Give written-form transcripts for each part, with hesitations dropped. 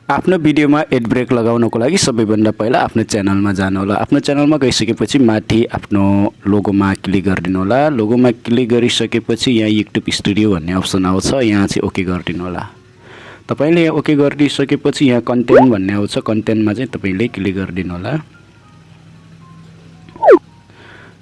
आफ्नो भिडियोमा add brake लगाउनको लागि सबैभन्दा पहिला आफ्नो च्यानलमा जानु होला। आफ्नो च्यानलमा गइसकेपछि माथि आफ्नो लोगोमा क्लिक गरिदिनु होला। लोगोमा क्लिक गरिसकेपछि यहाँ युट्युब स्टुडियो भन्ने अप्सन आउँछ, यहाँ चाहिँ ओके गरिदिनु होला। तपाईले यहाँ ओके गरिसकेपछि यहाँ कन्टेन्ट भन्ने आउँछ, कन्टेन्टमा चाहिँ तपाईले क्लिक गरिदिनु होला।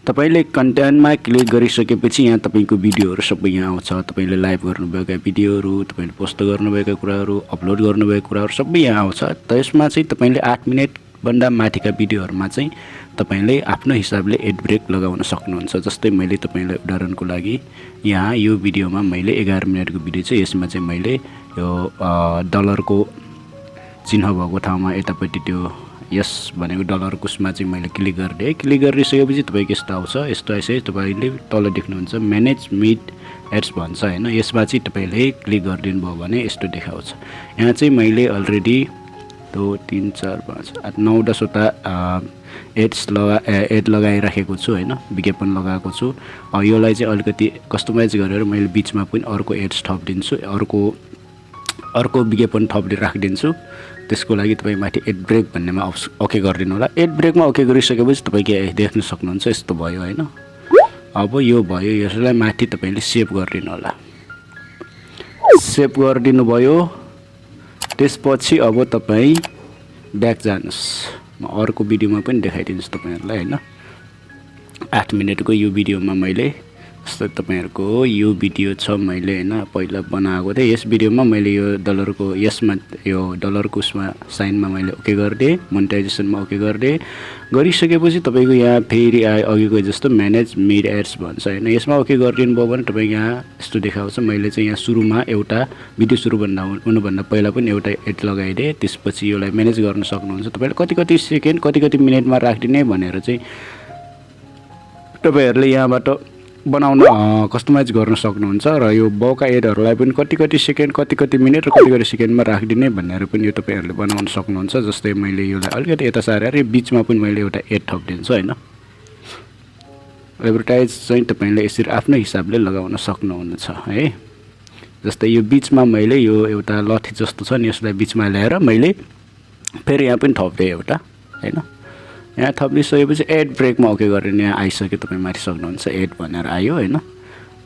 तपाईले कन्टेन्टमा क्लिक गरिसकेपछि यहाँ तपाईको भिडियोहरु सबै यहाँ आउँछ। तपाईले लाइभ गर्नुभएका भिडियोहरु, तपाईले पोस्ट गर्नुभएका कुराहरु, अपलोड गर्नुभएका कुराहरु सबै यहाँ आउँछ। त्यसमा चाहिँ तपाईले 8 मिनेट भन्दा माथिका भिडियोहरुमा चाहिँ तपाईले आफ्नो हिसाबले एड ब्रेक लगाउन सक्नुहुन्छ। जस्तै मैले तपाईलाई उदाहरणको लागि यहाँ यो भिडियोमा मैले 11 मिनेटको भिडियो छ, यसमा चाहिँ मैले यो डलरको चिन्ह भएको ठाउँमा यतापट्टि त्यो यस भनेको डलर कुसमा चाहिँ मैले क्लिक गर्दै क्लिक गरिसकेपछि तपाईको यस्तो आउँछ। यस्तो आइसके तपाईले तल देख्नुहुन्छ म्यानेज मिड एड्स भन्छ हैन, यसमा चाहिँ तपाईले क्लिक गरिदिनु भयो भने यस्तो देखाउँछ। यहाँ चाहिँ मैले अलरेडी 2 3 4 5 8 9 10 वटा एड लगाइराखेको छु हैन, विज्ञापन लगाएको छु। योलाई चाहिँ अलिकति कस्टमाइज गरेर मैले बीचमा पनि अर्को एड्स थपिदिन्छु, अर्को विज्ञापन थपेर राखिदिन्छु। त्यसको लागि तपाई माथि एड ब्रेक भन्नेमा ओके गरिदिनु होला। एड ब्रेकमा ओके गरिसकेपछि तपाईले देख्न सक्नुहुन्छ यस्तो भयो हैन। अब यो भयो, यसलाई माथि तपाईले सेभ गरिदिनु होला। सेभ गरिदिनु भयो, त्यसपछि अब तपाई ब्याक जानुस्। म अर्को भिडियोमा पनि देखाइदिन्छु तपाईहरुलाई हैन। 8 मिनेटको यो भिडियोमा मैले जस्तो तपाईहरुको यो भिडियो छ मैले हैन पहिला बनाएको थिए। यस भिडियोमा मैले यो डलरको यसमा यो डलरको उसमा साइनमा मैले ओके गर्दे, मोनेटाइजेसनमा ओके गर्दे। गरिसकेपछि तपाईको यहाँ फेरि अघिको जस्तो म्यानेज मिड एड्स भन्छ हैन, यसमा ओके गरिदिनु भयो भने तपाईको यहाँ यस्तो देखाउँछ। मैले चाहिँ यहाँ सुरुमा एउटा भिडियो सुरु हुनुभन्दा पहिला पनि एउटा एड लगाइदिए, त्यसपछि योलाई म्यानेज गर्न सक्नुहुन्छ। तपाईले कति सेकेन्ड कति मिनेटमा राख्दिने भनेर चाहिँ तपाईहरुले यहाँबाट बनाउन कस्टमाइज गर्न सक्नुहुन्छ। र यो बौका एडहरुलाई पनि कति सेकेन्ड कति मिनेट र कति सेकेन्डमा राख्दिने भनेर पनि यो तपाईहरुले बनाउन सक्नुहुन्छ। जस्तै मैले योलाई अलिकति यता सारेर बीचमा पनि मैले एउटा एड थपिदिन्छु हैन। एडभर्टाइज चाहिँ तपाईले यसरी आफ्नो हिसाबले लगाउन सक्नुहुन्छ है। जस्तै यो बीचमा मैले यो एउटा लथी जस्तो छ नि, यसलाई बीचमा ल्याएर मैले फेरि यहाँ पनि थप्दै एउटा हैन। यहाँ थपिसकेपछि एड ब्रेकमा ओके गरेर यहाँ आइसक्यो, तपाई माथि सक्नुहुन्छ एड भनेर आयो हैन।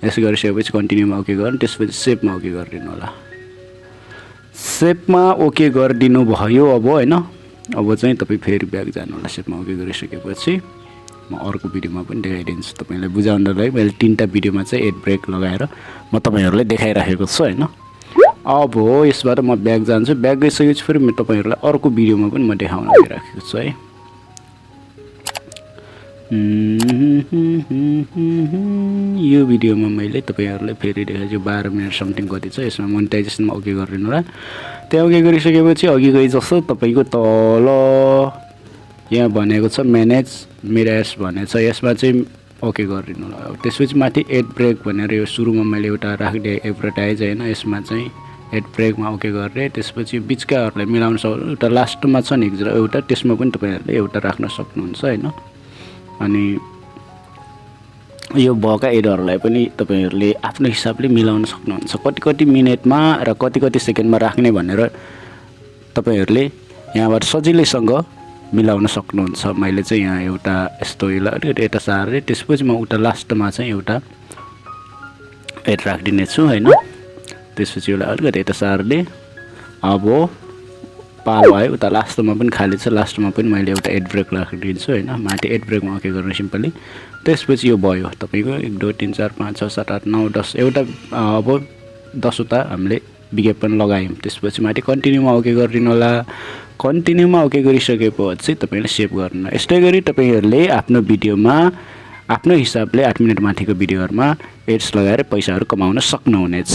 यसो गरिसकेपछि कन्टिन्युमा ओके गर्नु, त्यसपछि सेभमा ओके गरिदिनु होला। सेभमा ओके गरिदिनु भयो अब हैन। अब चाहिँ तपाई फेरि ब्याक जानु होला। सेभमा ओके गरिसकेपछि म अर्को भिडियोमा पनि देखाइदिन्छु तपाईलाई बुझाउनलाई। मैले 3टा भिडियोमा चाहिँ एड ब्रेक लगाएर म तपाईहरुलाई देखाइराखेको छु हैन। अब यसबाट म ब्याक जान्छु। ब्याक गइसकेपछि फेरि म तपाईहरुलाई अर्को भिडियोमा पनि म देखाउन गइराखेको छु है। यो भिडियोमा मैले तपाईहरुलाई फेरि देखाउँछु 12 मिनेट समथिङ कति छ। यसमा मोनेटाइजेसनमा ओके गरिदिनु होला। त्यहाँ ओके गरिसकेपछि अघि गए जस्तो तपाईको तल यहाँ भनेको छ म्यानेज मिड एड्स भनेको छ, यसमा चाहिँ ओके गरिदिनु होला। त्यसपछि माथि एड ब्रेक भनेर यो सुरुमा मैले एउटा राखिदिए एडभर्टाइज हैन, यसमा चाहिँ एड ब्रेकमा ओके गरेँ। त्यसपछि बीचकाहरुलाई मिलाउन सक्नु, एउटा लास्टमा छ नि एउटा, त्यसमा पनि तपाईहरुले एउटा राख्न सक्नुहुन्छ हैन। अनि यो भएका एडहरुलाई पनि तपाईहरुले आफ्नो हिसाबले मिलाउन सक्नुहुन्छ। कति मिनेटमा र कति सेकेन्डमा राख्ने भनेर तपाईहरुले यहाँबाट सजिलैसँग मिलाउन सक्नुहुन्छ। मैले चाहिँ यहाँ एउटा यस्तो अलिकति यता सारेँ, त्यसपछि म उता लास्टमा चाहिँ एउटा एड राखिदिने छु हैन। त्यसपछि यसलाई अलिकति यता सार्दै अब पालो आयो, उता लास्टमा पनि खाली छ, लास्टमा पनि मैले एउटा एड ब्रेक राखिदिन्छु हैन। माथि एड ब्रेकमा ओके गर्नु सिम्पली। त्यसपछि यो भयो तपाईको 1 2 3 4 5 6 7 8 9 10 एउटा अब 10 वटा हामीले विज्ञापन लगायौं। त्यसपछि माथि कन्टिन्युमा ओके गरिदिनु होला। कन्टिन्युमा ओके गरिसकेपछि तपाईले सेभ गर्नु। यस्तै गरी तपाईहरुले आफ्नो भिडियोमा आफ्नो हिसाबले 8 मिनेट माथिको भिडियोहरुमा एड्स लगाएर पैसाहरु कमाउन सक्नुहुनेछ।